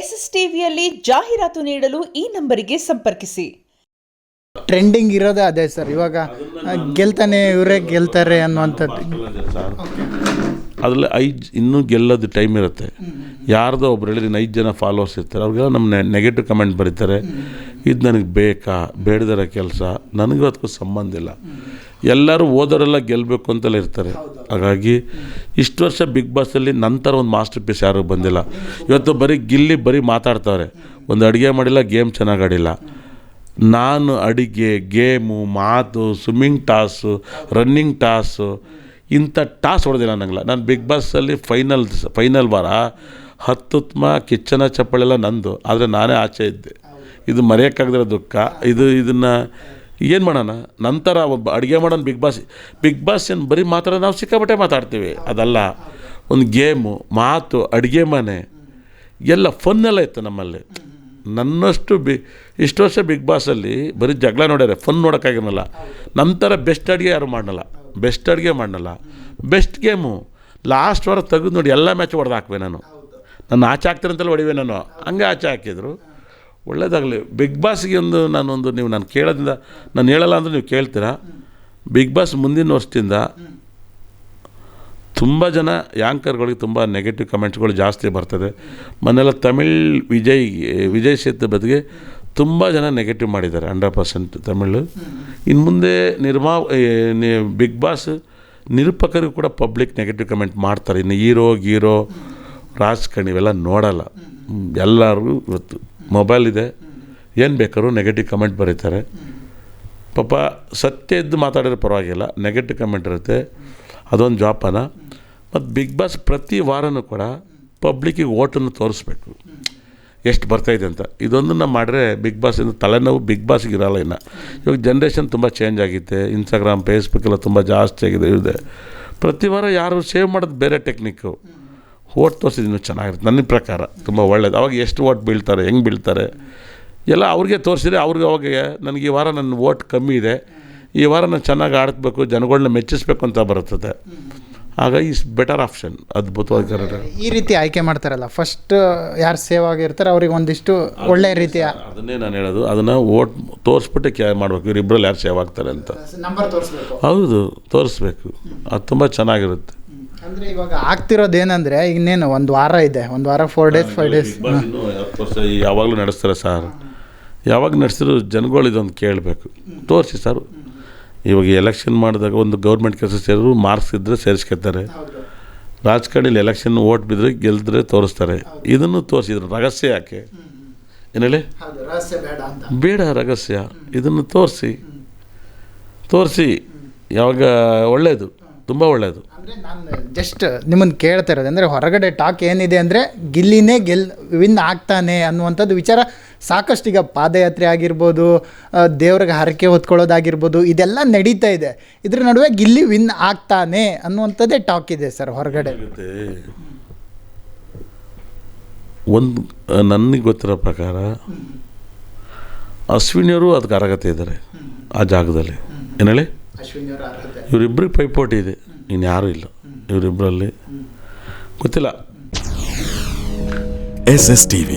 SSTVಯಲ್ಲಿ ಜಾಹೀರಾತು ನೀಡಲು ಈ ನಂಬರಿಗೆ ಸಂಪರ್ಕಿಸಿ. ಟ್ರೆಂಡಿಂಗ್ ಇರೋದೇ ಅದೇ ಸರ್. ಇವಾಗ ಗೆಲ್ತಾನೆ ಇವರೇ ಗೆಲ್ತಾರೆ ಅನ್ನುವಂಥದ್ದು. ಅದರಲ್ಲಿ ಇನ್ನೂ ಗೆಲ್ಲೋದು ಟೈಮ್ ಇರುತ್ತೆ. ಯಾರ್ದೋ ಒಬ್ರು ಹೇಳಿದ್ರೆ 5 ಜನ ಫಾಲೋವರ್ಸ್ ಇರ್ತಾರೆ, ಅವ್ರಿಗೆಲ್ಲ ನಮ್ಮ ನೆಗೆಟಿವ್ ಕಮೆಂಟ್ ಬರೀತಾರೆ. ಇದು ನನಗೆ ಬೇಕಾ ಬೇಡದಿರೋ ಕೆಲಸ, ನನಗೂ ಅದಕ್ಕೂ ಸಂಬಂಧ ಇಲ್ಲ. ಎಲ್ಲರೂ ಓದೋರೆಲ್ಲ ಗೆಲ್ಲಬೇಕು ಅಂತೆಲ್ಲ ಇರ್ತಾರೆ. ಹಾಗಾಗಿ ಇಷ್ಟು ವರ್ಷ ಬಿಗ್ ಬಾಸಲ್ಲಿ ನಂತರ ಒಂದು ಮಾಸ್ಟರ್ ಪೀಸ್ ಯಾರೂ ಬಂದಿಲ್ಲ. ಇವತ್ತು ಬರೀ ಮಾತಾಡ್ತಾವ್ರೆ, ಒಂದು ಅಡುಗೆ ಮಾಡಿಲ್ಲ, ಗೇಮ್ ಚೆನ್ನಾಗಿ ಆಡಿಲ್ಲ. ನಾನು ಅಡುಗೆ, ಗೇಮು, ಮಾತು, ಸ್ವಿಮ್ಮಿಂಗ್ ಟಾಸು, ರನ್ನಿಂಗ್ ಟಾಸು, ಇಂಥ ಟಾಸ್ ಹೊಡೆದಿಲ್ಲ ನಂಗಿಲ್ಲ. ನಾನು ಬಿಗ್ ಬಾಸಲ್ಲಿ ಫೈನಲ್ ವಾರ 10 ಕಿಚ್ಚನ ಚಪ್ಪಳೆಲ್ಲ ನಂದು, ಆದರೆ ನಾನೇ ಆಚೆ ಇದ್ದೆ. ಇದು ಮರೆಯೋಕ್ಕಾಗದಿರೋ ದುಃಖ. ಇದನ್ನು ಏನು ಮಾಡೋಣ. ನಂತರ ಒಬ್ಬ ಅಡುಗೆ ಮಾಡೋಣ. ಬಿಗ್ ಬಾಸ್ ಏನು ಬರೀ ಮಾತಾಡೋದು, ನಾವು ಸಿಕ್ಕಾಪಟ್ಟೆ ಮಾತಾಡ್ತೀವಿ. ಅದಲ್ಲ, ಒಂದು ಗೇಮು, ಮಾತು, ಅಡುಗೆ ಮನೆ ಎಲ್ಲ ಫನ್ನೆಲ್ಲ ಇತ್ತು ನಮ್ಮಲ್ಲಿ. ನನ್ನಷ್ಟು ಇಷ್ಟು ವರ್ಷ ಬಿಗ್ ಬಾಸಲ್ಲಿ ಬರೀ ಜಗಳ ನೋಡ್ಯಾರೆ, ಫನ್ ನೋಡೋಕ್ಕಾಗಿರಲ್ಲ. ನಂತರ ಬೆಸ್ಟ್ ಅಡುಗೆ ಯಾರು ಮಾಡಲ್ಲ, ಬೆಸ್ಟ್ ಗೇಮು ಲಾಸ್ಟ್ ವಾರ ತೆಗೆದು ನೋಡಿ ಎಲ್ಲ ಮ್ಯಾಚ್ ಹೊಡೆದು ಹಾಕ್ವೆ. ನಾನು ಆಚೆ ಹಾಕ್ತೀರಂತೆಲ್ಲ ಹೊಡಿವೆ. ಹಂಗೆ ಆಚೆ ಹಾಕಿದ್ರು. ಒಳ್ಳೇದಾಗಲಿ. ಬಿಗ್ ಬಾಸ್ಗೆ ನೀವು ನಾನು ಕೇಳೋದ್ರಿಂದ ನಾನು ಹೇಳಲ್ಲ ಅಂದರೆ ನೀವು ಕೇಳ್ತೀರಾ. ಬಿಗ್ ಬಾಸ್ ಮುಂದಿನ ವರ್ಷದಿಂದ ತುಂಬ ಜನ ಯಾಂಕರ್ಗಳಿಗೆ ತುಂಬ ನೆಗೆಟಿವ್ ಕಮೆಂಟ್ಸ್ಗಳು ಜಾಸ್ತಿ ಬರ್ತದೆ. ಮೊನ್ನೆಲ್ಲ ತಮಿಳ್ ವಿಜಯ್ ಸೇತುಪತಿಗೆ ತುಂಬ ಜನ ನೆಗೆಟಿವ್ ಮಾಡಿದ್ದಾರೆ, 100% ತಮಿಳು. ಇನ್ನು ಮುಂದೆ ಬಿಗ್ ಬಾಸ್ ನಿರೂಪಕರಿಗೂ ಕೂಡ ಪಬ್ಲಿಕ್ ನೆಗೆಟಿವ್ ಕಮೆಂಟ್ ಮಾಡ್ತಾರೆ. ಇನ್ನು ಹೀರೋ ರಾಜಕಾರಣಿ ಇವೆಲ್ಲ ನೋಡಲ್ಲ. ಎಲ್ಲರಿಗೂ ಇವತ್ತು ಮೊಬೈಲ್ ಇದೆ, ಏನು ಬೇಕಾದ್ರೂ ನೆಗೆಟಿವ್ ಕಮೆಂಟ್ ಬರೀತಾರೆ. ಪಾಪ ಸತ್ಯ ಇದ್ದು ಮಾತಾಡಿದ್ರೆ ಪರವಾಗಿಲ್ಲ, ನೆಗೆಟಿವ್ ಕಮೆಂಟ್ ಇರುತ್ತೆ. ಅದೊಂದು ಜೋಪಾನ. ಮತ್ತು ಬಿಗ್ ಬಾಸ್ ಪ್ರತಿ ವಾರನೂ ಕೂಡ ಪಬ್ಲಿಕ್ಕಿಗೆ ಓಟನ್ನು ತೋರಿಸ್ಬೇಕು, ಎಷ್ಟು ಬರ್ತಾಯಿದೆ ಅಂತ. ಇದೊಂದನ್ನು ಮಾಡಿದ್ರೆ ಬಿಗ್ ಬಾಸಿಂದ ತಲೆನೋವು ಬಿಗ್ ಬಾಸ್ಗೆ ಇರೋಲ್ಲ. ಇನ್ನು ಇವಾಗ ಜನ್ರೇಷನ್ ತುಂಬ ಚೇಂಜ್ ಆಗಿತ್ತೆ. ಇನ್ಸ್ಟಾಗ್ರಾಮ್, ಫೇಸ್ಬುಕ್ ಎಲ್ಲ ತುಂಬ ಜಾಸ್ತಿ ಇದೆ. ಪ್ರತಿ ವಾರ ಯಾರು ಸೇವ್ ಮಾಡೋದು ಬೇರೆ ಟೆಕ್ನಿಕ್ಕು. ಓಟ್ ತೋರಿಸಿದ್ದು ಇನ್ನೂ ಚೆನ್ನಾಗಿರುತ್ತೆ ನನ್ನ ಪ್ರಕಾರ, ತುಂಬ ಒಳ್ಳೇದು. ಅವಾಗ ಎಷ್ಟು ಓಟ್ ಬೀಳ್ತಾರೆ, ಹೆಂಗೆ ಬೀಳ್ತಾರೆ ಎಲ್ಲ ಅವ್ರಿಗೆ ತೋರಿಸಿದ್ರೆ ಅವಾಗ ನನಗೆ ಈ ವಾರ ನನ್ನ ಓಟ್ ಕಮ್ಮಿ ಇದೆ, ಈ ವಾರ ನಾನು ಚೆನ್ನಾಗಿ ಆಡ್ಬೇಕು, ಜನಗಳನ್ನ ಮೆಚ್ಚಿಸ್ಬೇಕು ಅಂತ ಬರುತ್ತದೆ. ಆಗ ಈಸ್ ಬೆಟರ್ ಆಪ್ಷನ್. ಅದ್ಭುತವಾಗಿ ಕರೆಕ್ಟ್. ಈ ರೀತಿ ಆಯ್ಕೆ ಮಾಡ್ತಾರಲ್ಲ, ಫಸ್ಟ್ ಯಾರು ಸೇವ್ ಆಗಿರ್ತಾರೆ ಅವ್ರಿಗೆ ಒಂದಿಷ್ಟು ಒಳ್ಳೆ ರೀತಿಯ, ಅದನ್ನೇ ನಾನು ಹೇಳೋದು. ಅದನ್ನು ಓಟ್ ತೋರಿಸ್ಬಿಟ್ಟು ಮಾಡಬೇಕು, ಇವರಿಬ್ಬರಲ್ಲಿ ಯಾರು ಸೇವ್ ಆಗ್ತಾರೆ ಅಂತ. ನಂಬರ್ ತೋರಿಸ್ಬೇಕು. ಹೌದು, ತೋರಿಸ್ಬೇಕು. ಅದು ತುಂಬ ಚೆನ್ನಾಗಿರುತ್ತೆ. ಅಂದರೆ ಇವಾಗ ಆಗ್ತಿರೋದೇನೆಂದರೆ, ಇನ್ನೇನು ಒಂದು ವಾರ ಇದೆ, 4 days 5 days. 10 ವರ್ಷ ಯಾವಾಗಲೂ ನಡೆಸ್ತಾರೆ ಸರ್. ಯಾವಾಗ ನಡೆಸಿದ್ರು ಜನಗಳು ಇದೊಂದು ಕೇಳಬೇಕು, ತೋರಿಸಿ ಸರ್. ಇವಾಗ ಎಲೆಕ್ಷನ್ ಮಾಡಿದಾಗ ಒಂದು ಗೌರ್ಮೆಂಟ್ ಕೆಲಸ ಸೇರಿದ್ರು ಮಾರ್ಕ್ಸ್ ಇದ್ದರೆ ಸೇರಿಸ್ಕೊತಾರೆ. ರಾಜಕಾರಣಿಲಿ ಎಲೆಕ್ಷನ್ ಓಟ್ ಬಿದ್ದರೆ ಗೆಲ್ದ್ರೆ ತೋರಿಸ್ತಾರೆ. ಇದನ್ನು ತೋರಿಸಿದ್ರು. ರಹಸ್ಯ ಯಾಕೆ ಏನು ಹೇಳಿ? ಬೇಡ ರಹಸ್ಯ. ಇದನ್ನು ತೋರಿಸಿ ಯಾವಾಗ ಒಳ್ಳೆಯದು, ತುಂಬ ಒಳ್ಳೆಯದು. ಅಂದರೆ ನಾನು ಜಸ್ಟ್ ನಿಮ್ಮನ್ನು ಕೇಳ್ತಾ ಇರೋದು ಅಂದರೆ, ಹೊರಗಡೆ ಟಾಕ್ ಏನಿದೆ ಅಂದರೆ ಗಿಲ್ಲಿನೇ ವಿನ್ ಆಗ್ತಾನೆ ಅನ್ನುವಂಥದ್ದು ವಿಚಾರ ಸಾಕಷ್ಟು. ಈಗ ಪಾದಯಾತ್ರೆ ಆಗಿರ್ಬೋದು, ದೇವ್ರಿಗೆ ಹರಕೆ ಹೊತ್ಕೊಳ್ಳೋದಾಗಿರ್ಬೋದು, ಇದೆಲ್ಲ ನಡೀತಾ ಇದೆ. ಇದ್ರ ನಡುವೆ ಗಿಲ್ಲಿ ವಿನ್ ಆಗ್ತಾನೆ ಅನ್ನುವಂಥದ್ದೇ ಟಾಕ್ ಇದೆ ಸರ್ ಹೊರಗಡೆ. ಒಂದು ನನಗೆ ಗೊತ್ತಿರೋ ಪ್ರಕಾರ ಅಶ್ವಿನಿಯವರು ಅದಕ್ಕೆ ಅರ್ಹತೆ ಇದ್ದಾರೆ ಆ ಜಾಗದಲ್ಲಿ. ಏನು ಹೇಳಿ? ಇವರಿಬ್ಬರಿಗೆ ಪೈಪೋಟಿ ಇದೆ, ಇನ್ಯಾರೂ ಇಲ್ಲ ಇವರಿಬ್ಬರಲ್ಲಿ. ಗೊತ್ತಿಲ್ಲ. SSTV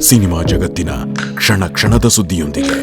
ಸಿನಿಮಾ ಜಗತ್ತಿನ ಕ್ಷಣ ಕ್ಷಣದ ಸುದ್ದಿಯೊಂದಿಗೆ.